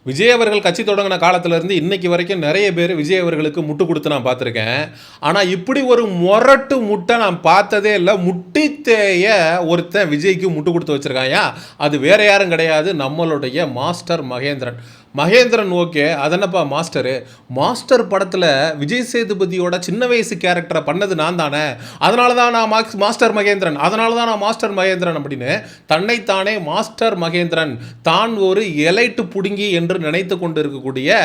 விஜய் அவர்கள் கட்சி தொடங்கின காலத்திலேருந்து இன்னைக்கு வரைக்கும் நிறைய பேர் விஜய் அவர்களுக்கு முட்டு கொடுத்து நான் பார்த்துருக்கேன். ஆனால் இப்படி ஒரு முரட்டு முட்டை நான் பார்த்ததே இல்லை. முட்டித்தேய ஒருத்தன் விஜய்க்கு முட்டு கொடுத்து வச்சுருக்காயா, அது வேற யாரும் கிடையாது, நம்மளுடைய மாஸ்டர் மகேந்திரன். மகேந்திரன் ஓகே, அதென்னப்பா மாஸ்டரு, மாஸ்டர் படத்தில் விஜய் சேதுபதியோட சின்ன வயசு கேரக்டரை பண்ணது நான் தானே, அதனால தான் நான் மாஸ்டர் மகேந்திரன், அதனால தான் நான் மாஸ்டர் மகேந்திரன் அப்படின்னு தன்னைத்தானே மாஸ்டர் மகேந்திரன், தான் ஒரு எலைட்டு புடுங்கி என்று நினைத்து கொண்டு இருக்கக்கூடிய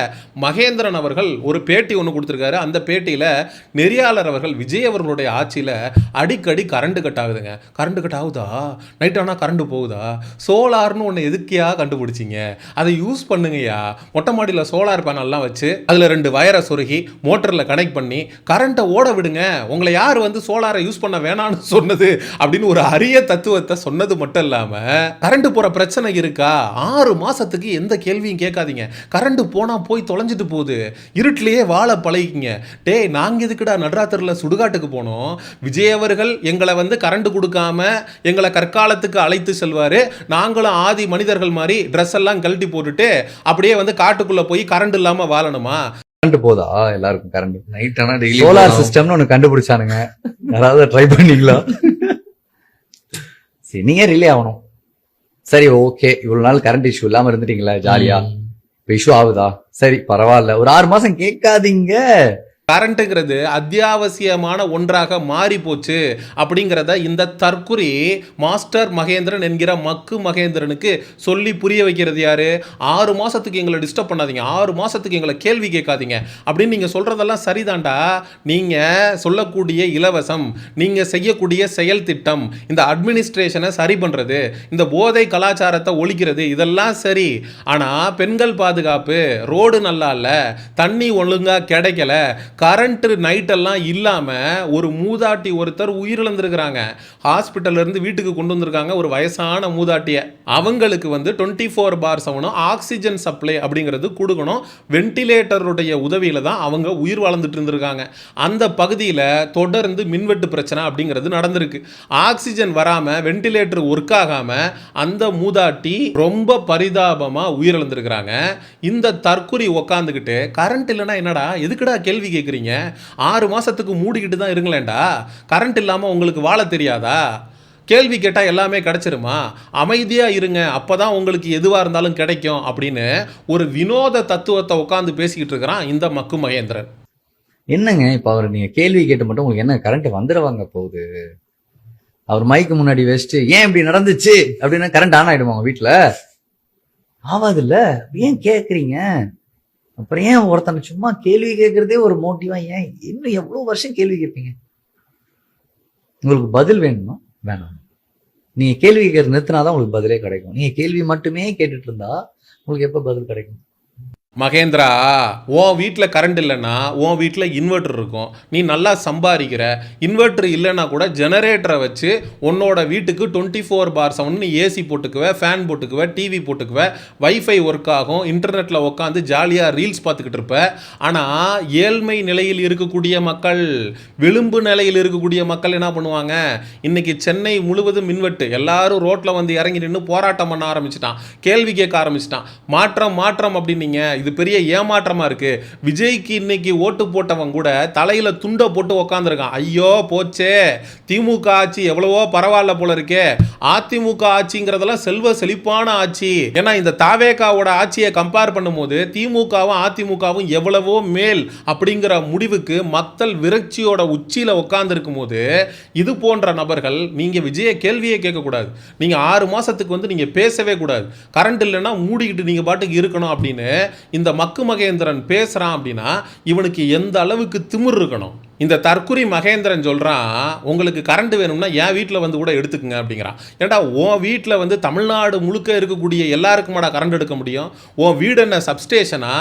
மகேந்திரன் அவர்கள் ஒரு பேட்டி ஒன்று கொடுத்துருக்காரு. அந்த பேட்டியில் நெறியாளர் அவர்கள் விஜய் அவர்களுடைய ஆட்சியில் அடிக்கடி கரண்ட் கட் ஆகுதுங்க, கரண்ட் கட் ஆகுதா, நைட் ஆனால் கரண்ட் போகுதா, சோலார்னு ஒன்று எதுக்கியா கண்டுபிடிச்சிங்க, அதை யூஸ் பண்ணுங்கய்யா, மொட்டை மாடியில் சோலார் பேனல்லாம் வச்சு அதில் 2 வயரை சொருகி மோட்டரில் கனெக்ட் பண்ணி கரண்ட்டை ஓட விடுங்க, உங்களை யார் வந்து சோலாரை யூஸ் பண்ண வேணான்னு சொன்னது அப்படின்னு ஒரு அரிய தத்துவத்தை சொன்னது மட்டும் இல்லாமல், கரண்ட் போகிற பிரச்சனை இருக்கா, 6 மாதத்துக்கு எந்த கேள்வியும் கேட்காதீங்க, கரண்ட் போனால் போய் தொலைஞ்சிட்டு போகுது, இருட்டிலேயே வாழ பழகிக்கிங்க, டேய் நாங்கள் எதுக்குடா நடுராத்திரியில் சுடுகாட்டுக்கு போனோம், விஜய் அவர்கள் எங்களை வந்து கரண்ட் கொடுக்காம எங்களை கற்காலத்துக்கு அழைத்து செல்வார், நாங்களும் ஆதி மனிதர்கள் மாதிரி ட்ரெஸ் எல்லாம் கழட்டி போட்டுட்டு அப்படியே வந்து காட்டுக்குள்ள போய் கரண்ட் இல்லாம வாழணுமா? கரண்ட் போதா எல்லாருக்கும்? கரண்ட் நைட் ஆனா டெய்லி சோலார் சிஸ்டம்னு ஒண்ணு கண்டுபிடிச்சானுங்க, யாராவது ட்ரை பண்ணீங்களா? சரி, நீங்க ரிலே ஆகணும். சரி ஓகே, இவ்வளவு நாள் கரண்ட் இஷ்யூ இல்லாம இருந்துட்டீங்களா, ஜாலியா. இப்ப இஷ்யூ ஆகுதா, சரி பரவாயில்ல, ஒரு 6 மாசம் கேட்காதீங்க. கரண்ட்டுங்கிறது அத்தியாவசியமான ஒன்றாக மாறி போச்சு அப்படிங்கிறத இந்த தற்குறி மாஸ்டர் மகேந்திரன் என்கிற மக்கு மகேந்திரனுக்கு சொல்லி புரிய வைக்கிறது யாரு? 6 மாசத்துக்கு எங்களை டிஸ்டர்ப் பண்ணாதீங்க, 6 மாசத்துக்கு எங்களை கேள்வி கேட்காதீங்க அப்படின்னு நீங்க சொல்றதெல்லாம் சரிதான்டா. நீங்க சொல்லக்கூடிய இலவசம், நீங்க செய்யக்கூடிய செயல் திட்டம், இந்த அட்மினிஸ்ட்ரேஷனை சரி பண்றது, இந்த போதை கலாச்சாரத்தை ஒழிக்கிறது, இதெல்லாம் சரி. ஆனா பெண்கள் பாதுகாப்பு, ரோடு நல்லா இல்ல, தண்ணி ஒழுங்கா கிடைக்கல, கரண்ட் நைட்டெல்லாம் இல்லாமல் ஒரு மூதாட்டி ஒருத்தர் உயிரிழந்திருக்கிறாங்க. ஹாஸ்பிட்டல்ல இருந்து வீட்டுக்கு கொண்டு வந்திருக்காங்க ஒரு வயசான மூதாட்டியை. அவங்களுக்கு வந்து 24/7 ஆக்சிஜன் சப்ளை அப்படிங்கிறது கொடுக்கணும். வென்டிலேட்டருடைய உதவியில் தான் அவங்க உயிர் வாழ்ந்துட்டு இருந்திருக்காங்க. அந்த பகுதியில் தொடர்ந்து மின்வெட்டு பிரச்சனை அப்படிங்கிறது நடந்திருக்கு. ஆக்சிஜன் வராமல் வென்டிலேட்டர் ஒர்க் ஆகாமல் அந்த மூதாட்டி ரொம்ப பரிதாபமாக உயிரிழந்திருக்கிறாங்க. இந்த தற்குறி உக்காந்துக்கிட்டு கரண்ட் இல்லைன்னா என்னடா, எதுக்குடா கேள்வி கேட்குறீங்க, 6 மாசத்துக்கு மூடிக்கிட்டு தான் இருங்களேன்டா, கரண்ட் இல்லாமல் உங்களுக்கு வாழ தெரியாதா, கேள்வி கேட்டால் எல்லாமே கிடைச்சிருமா, அமைதியாக இருங்க, அப்போ தான் உங்களுக்கு எதுவாக இருந்தாலும் கிடைக்கும் அப்படின்னு ஒரு வினோத தத்துவத்தை உட்காந்து பேசிக்கிட்டு இருக்கிறான் இந்த மக்கு மகேந்திரன். என்னங்க இப்ப அவர் நீங்க கேள்வி கேட்டு மட்டும் உங்களுக்கு என்ன கரண்ட் வந்துடுவாங்க போகுது? அவர் மைக்கு முன்னாடி வச்சுட்டு ஏன் இப்படி நடந்துச்சு அப்படின்னா கரண்ட் ஆன் ஆயிடுமா உங்க வீட்டுல? ஆவாது இல்ல, ஏன் கேக்குறீங்க? அப்புறம் ஏன் ஒருத்தனை சும்மா கேள்வி கேட்கறதே ஒரு மோட்டிவா, ஏன் இன்னும் எவ்வளவு வருஷம் கேள்வி கேட்பீங்க? உங்களுக்கு பதில் வேணுமா? வேணாம். நீங்க கேள்வி கேட்கறது நிறுத்தினாதான் உங்களுக்கு பதிலே கிடைக்கும். நீங்க கேள்வி மட்டுமே கேட்டுட்டு இருந்தா உங்களுக்கு எப்ப பதில் கிடைக்கும்? மகேந்திரா, உன் வீட்டில் கரண்ட் இல்லைன்னா உன் வீட்டில் இன்வெர்டர் இருக்கும், நீ நல்லா சம்பாதிக்கிற, இன்வெர்டர் இல்லைன்னா கூட ஜெனரேட்டரை வச்சு உன்னோட வீட்டுக்கு 24/7 நீ ஏசி போட்டுக்குவ, ஃபேன் போட்டுக்குவ, டிவி போட்டுக்குவ, வைஃபை ஒர்க் ஆகும், இன்டர்நெட்டில் உட்காந்து ஜாலியாக ரீல்ஸ் பார்த்துக்கிட்டு இருப்ப. ஆனால் ஏழ்மை நிலையில் இருக்கக்கூடிய மக்கள், விளிம்பு நிலையில் இருக்கக்கூடிய மக்கள் என்ன பண்ணுவாங்க? இன்னைக்கு சென்னை முழுவதும் மின்வெட்டு, எல்லாரும் ரோட்டில் வந்து இறங்கி நின்று போராட்டம் பண்ண ஆரம்பிச்சிட்டான், கேள்வி கேட்க ஆரம்பிச்சிட்டான். மாற்றம் மாற்றம் அப்படின்னீங்க, இது பெரிய ஏமாற்றமா இருக்கு. விஜய்க்கு இன்னைக்கு ஓட்டு போட்டவன் கூட தலையில துண்டை போட்டு உக்காந்துருக்கான். ஐயோ போச்சே, திமுக ஆட்சி எவ்வளவோ பரவாயில்ல போல இருக்கே, அதிமுக ஆட்சிங்கிறதெல்லாம் செல்வ செழிப்பான ஆட்சி. ஏன்னா இந்த தாவேகாவோட ஆட்சியை கம்பேர் பண்ணும்போது திமுகவும் அதிமுகவும் எவ்வளவோ மேல் அப்படிங்கிற முடிவுக்கு மக்கள் விரட்சியோட உச்சியில உட்கார்ந்து இருக்கும் போது இது போன்ற நபர்கள் நீங்க விஜய கேள்வியே கேட்கக்கூடாது. நீங்க 6 மாசத்துக்கு வந்து நீங்க பேசவே கூடாது. கரண்ட் இல்லைன்னா மூடிக்கிட்டு நீங்க பாட்டுக்கு இருக்கணும் அப்படின்னு இந்த மக்கு மகேந்திரன் பேசுறான். அப்படின்னா இவனுக்கு எந்த அளவுக்கு திமிர் இருக்கணும்? இந்த தற்குறி மகேந்திரன் சொல்றான், உங்களுக்கு கரண்ட் வேணும்னா என் வீட்டில் வந்து கூட எடுத்துக்கங்க அப்படிங்கிறான். ஏன்டா உன் வீட்டில் வந்து தமிழ்நாடு முழுக்க இருக்கக்கூடிய எல்லாருக்குமாடா கரண்ட் எடுக்க முடியும்? உன் வீடு என்ன சப்ஸ்டேஷனா,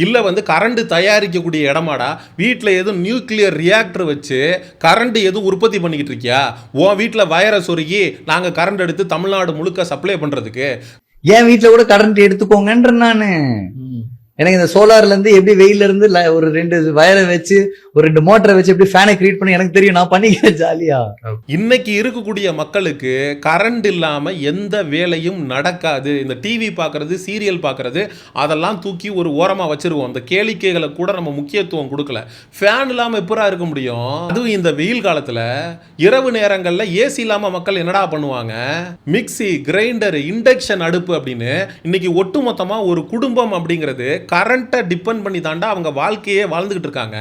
இல்லை வந்து கரண்ட் தயாரிக்கக்கூடிய இடமாடா? வீட்டில் எதுவும் நியூக்ளியர் ரியாக்டர் வச்சு கரண்ட் எதுவும் உற்பத்தி பண்ணிக்கிட்டு இருக்கியா? உன் வீட்டில் வயரை சொருகி நாங்கள் கரண்ட் எடுத்து தமிழ்நாடு முழுக்க சப்ளை பண்ணுறதுக்கு என் வீட்டுல கூட கரண்ட் எடுத்துக்கோங்கன்ற நானு. எனக்கு இந்த சோலார்ல இருந்து எப்படி வெயில இருந்து ஒரு 2 வயரை வச்சு ஒரு 2 மோட்டரை வச்சு எப்படி ஃபேனை கிரியேட் பண்ணி எனக்கு தெரியும், நான் பண்ணிக்கிறேன் ஜாலியா. இன்னைக்கு இருக்கக்கூடிய மக்களுக்கு கரண்ட் இல்லாம எந்த வேலையும் நடக்காது. இந்த டிவி பார்க்கறது, சீரியல் பார்க்கறது அதெல்லாம் தூக்கி ஒரு ஓரமா வச்சிருவோம். அந்த கேளிக்கைகளை கூட நம்ம முக்கியத்துவம் கொடுக்கல. ஃபேன் இல்லாம எப்பரா இருக்க முடியும்? அதுவும் இந்த வெயில் காலத்துல இரவு நேரங்கள்ல ஏசி இல்லாம மக்கள் என்னடா பண்ணுவாங்க? மிக்ஸி, கிரைண்டர், இண்டக்ஷன் அடுப்பு அப்படின்னு இன்னைக்கு ஒட்டுமொத்தமா ஒரு குடும்பம் அப்படிங்கிறது கரண்ட்டை டிபெண்ட் பண்ணி தாண்டா அவங்க வாழ்க்கையே வாழ்ந்துகிட்டு இருக்காங்க.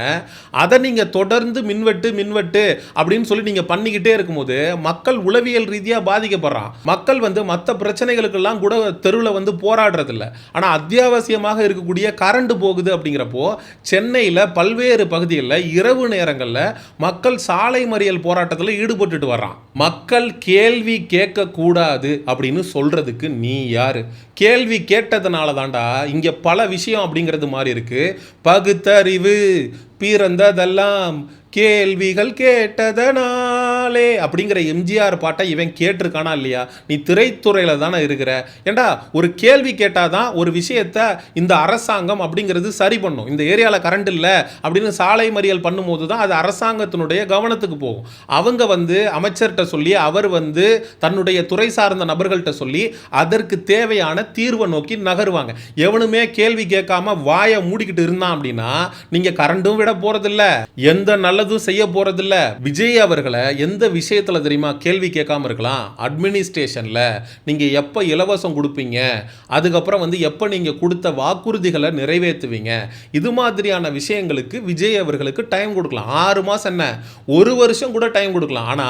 அதை நீங்க தொடர்ந்து மின்வெட்டு அப்படின்னு சொல்லி நீங்க பண்ணிக்கிட்டே இருக்கும்போது மக்கள் உளவியல் ரீதியா பாதிக்கப்படுறான். மக்கள் மற்ற பிரச்சனைகளுக்கெல்லாம் கூட தெருவில் போராடுறது இல்லை. ஆனா அத்தியாவசியமாக இருக்கக்கூடிய கரண்ட் போகுது அப்படிங்கிறப்போ சென்னையில் பல்வேறு பகுதிகளில் இரவு நேரங்களில் மக்கள் சாலை மறியல் போராட்டத்தில் ஈடுபட்டுட்டு வர்றான். மக்கள் கேள்வி கேட்க கூடாது அப்படின்னு சொல்றதுக்கு நீ யாரு? கேள்வி கேட்டதுனால தாண்டா இங்க பல விஷயம் அப்படிங்கிறது மாதிரி இருக்கு. பகுத்தறிவு பிறந்ததெல்லாம் கேள்விகள் கேட்டதனாலே அப்படிங்கிற எம்ஜிஆர் பாட்டை இவன் கேட்டிருக்கானா இல்லையா? நீ திரைத்துறையில தானே இருக்கிற. ஏண்டா ஒரு கேள்வி கேட்டாதான் ஒரு விஷயத்த இந்த அரசாங்கம் அப்படிங்கிறது சரி பண்ணும். இந்த ஏரியாவில் கரண்ட் இல்லை அப்படின்னு சாலை மறியல் பண்ணும்போது தான் அது அரசாங்கத்தினுடைய கவனத்துக்கு போகும். அவங்க அமைச்சர்கிட்ட சொல்லி அவர் தன்னுடைய துறை சார்ந்த நபர்கள்ட்ட சொல்லி அதற்கு தேவையான தீர்வை நோக்கி நகருவாங்க. எவனுமே கேள்வி கேட்காம வாயை மூடிக்கிட்டு இருந்தான் அப்படின்னா நீங்க கரண்டும் விட போறதில்ல, எந்த நல்லதும் செய்ய போறதில்ல. விஜய் அவர்களை எந்த விஷயத்துல தெரியுமா கேள்வி கேட்காம இருக்கலாம்? அட்மினிஸ்ட்ரேஷன்ல நீங்க எப்ப இலவசம் கொடுப்பீங்க, அதுக்கப்புறம் எப்ப நீங்க கொடுத்த வாக்குறுதிகளை நிறைவேற்றுவீங்க, இது மாதிரியான விஷயங்களுக்கு விஜய் அவர்களுக்கு டைம் கொடுக்கலாம். 6 மாசம் என்ன, 1 வருஷம் கூட டைம் கொடுக்கலாம். ஆனா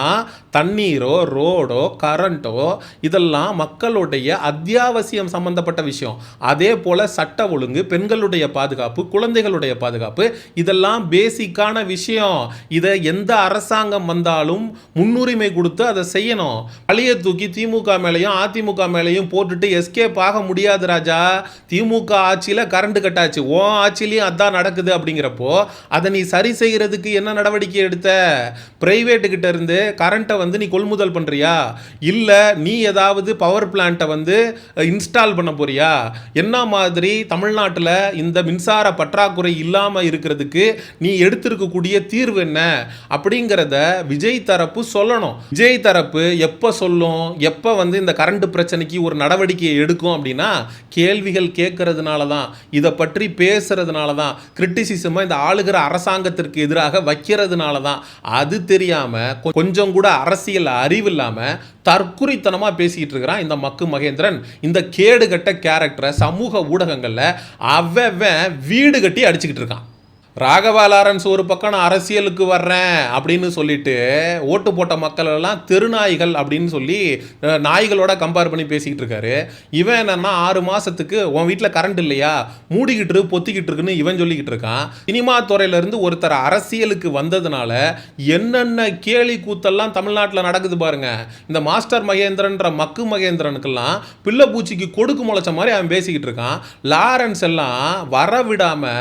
தண்ணீரோ ரோடோ கரண்டோ இதெல்லாம் மக்களுடைய அத்தியாவசியம் சம்பந்தப்பட்ட விஷயம். அதே போல சட்ட ஒழுங்கு, பெண்களுடைய பாதுகாப்பு, குழந்தைகளுடைய பாதுகாப்பு இதெல்லாம் பேசிக்கான விஷயம். இதை எந்த அரசாங்கம் வந்தாலும் முன்னுரிமை கொடுத்து அதை செய்யணும். பழைய தூக்கி திமுக மேலையும் அதிமுக மேலையும் போட்டுட்டு எஸ்கேப் ஆக முடியாது ராஜா. திமுக ஆட்சியில கரண்ட் கட்டாச்சு, ஓ ஆட்சியிலையும் அதான் நடக்குது. அப்படிங்கிறப்போ அதை நீ சரி செய்யறதுக்கு என்ன நடவடிக்கை எடுத்த? பிரைவேட்டு கிட்ட இருந்து கரண்ட்டை நீ கொள்முதல் பண்றியா? இல்ல நீ ஏதாவது பவர் பிளான்ட்டை இன்ஸ்டால் பண்ண போறியா? என்ன மாதிரி தமிழ்நாட்டில் இந்த மின்சார பற்றாக்குறை இல்லாம இருக்கிறதுக்கு நீ எடுத்திருக்கக்கூடிய தீர்வு என்ன அப்படிங்கிறத விஜய் தரப்பு சொல்லணும். விஜய் தரப்பு எப்ப சொல்லும், எப்ப இந்த கரண்ட் பிரச்சனைக்கு ஒரு நடவடிக்கையை எடுக்கும் அப்படின்னா கேள்விகள் கேட்கறதுனால தான், இதை பற்றி பேசுறதுனால தான், கிரிட்டிசிசம் இந்த ஆளுகிற அரசாங்கத்திற்கு எதிராக வைக்கிறதுனால தான். அது தெரியாம கொஞ்சம் கூட அரசியல் அறிவு இல்லாம தற்குறித்தனமா பேசிக்கிட்டு இருக்கிறான் இந்த மக்கு மகேந்திரன். இந்த கேடுகட்ட கேரக்டரை சமூக ஊடகங்கள்ல அவன் வீடு கட்டி அடிச்சுக்கிட்டு இருக்கான். ராகவா லாரன்ஸ் ஒரு பக்கம் நான் அரசியலுக்கு வர்றேன் அப்படின்னு சொல்லிட்டு ஓட்டு போட்ட மக்கள் எல்லாம் தெருநாய்கள் அப்படின்னு சொல்லி நாய்களோட கம்பேர் பண்ணி பேசிக்கிட்டு இருக்காரு. இவன் என்னன்னா 6 மாசத்துக்கு உன் வீட்டில் கரண்ட் இல்லையா, மூடிக்கிட்டு பொத்திக்கிட்டு இருக்குன்னு இவன் சொல்லிக்கிட்டு இருக்கான். சினிமா துறையில இருந்து ஒருத்தர் அரசியலுக்கு வந்ததுனால என்னென்ன கேலி கூத்தெல்லாம் தமிழ்நாட்டில் நடக்குது பாருங்க. இந்த மாஸ்டர் மகேந்திரன்ற மக்கு மகேந்திரனுக்கெல்லாம் பிள்ளை பூச்சிக்கு கொடுக்கு முளைச்ச மாதிரி அவன் பேசிக்கிட்டு இருக்கான். லாரன்ஸ் எல்லாம் வரவிடாம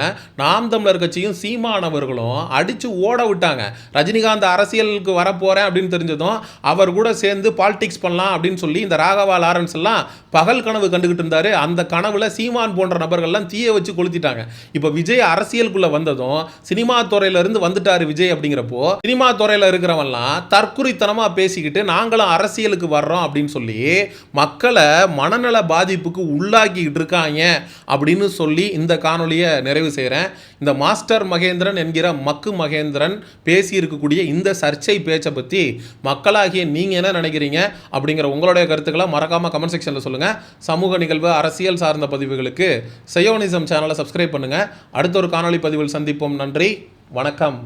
நாம் தமிழர் கட்சி சீமானவர்களும் அடிச்சு ஓட விட்டாங்க. ரஜினிகாந்த் அரசியலுக்கு வரப்போறேன் அப்படின்னு தெரிஞ்சதும் அவர் கூட சேர்ந்து பாலிடிக்ஸ் பண்ணலாம் அப்படின்னு சொல்லி இந்த ராகவா லாரன்ஸ் எல்லாம் பகல் கனவு கண்டுகிட்டு இருந்தாரு. அந்த கனவுல சீமான் போன்ற நபர்கள்லாம் தீய வச்சு கொளுத்திட்டாங்க. இப்ப விஜய் அரசியலுக்குள்ள வந்ததும் சினிமா துறையில இருந்து வந்துட்டாரு விஜய். அப்படிங்கிறப்போ சினிமா துறையில இருக்கிறவன்லாம் தற்குறித்தனமா பேசிக்கிட்டு நாங்களும் அரசியலுக்கு வர்றோம் அப்படின்னு சொல்லி மக்களை மனநல பாதிப்புக்கு உள்ளாக்கிட்டு இருக்காங்க அப்படின்னு சொல்லி இந்த காணொலியை நிறைவு செய்கிறேன். இந்த மாஸ்டர் மகேந்திரன் என்கிற மக்கு மகேந்திரன் பேசி இருக்கக்கூடிய இந்த சர்ச்சை பேச்சை பற்றி மக்களாகிய நீங்கள் என்ன நினைக்கிறீங்க அப்படிங்கிற உங்களுடைய கருத்துக்களை மறக்காமல் கமெண்ட் செக்ஷனில் சொல்லுங்கள். சமூக நிகழ்வு, அரசியல் சார்ந்த பதிவுகளுக்கு சயோனிசம் சேனலை சப்ஸ்கிரைப் பண்ணுங்கள். அடுத்த ஒரு காணொலி பதிவில் சந்திப்போம். நன்றி, வணக்கம்.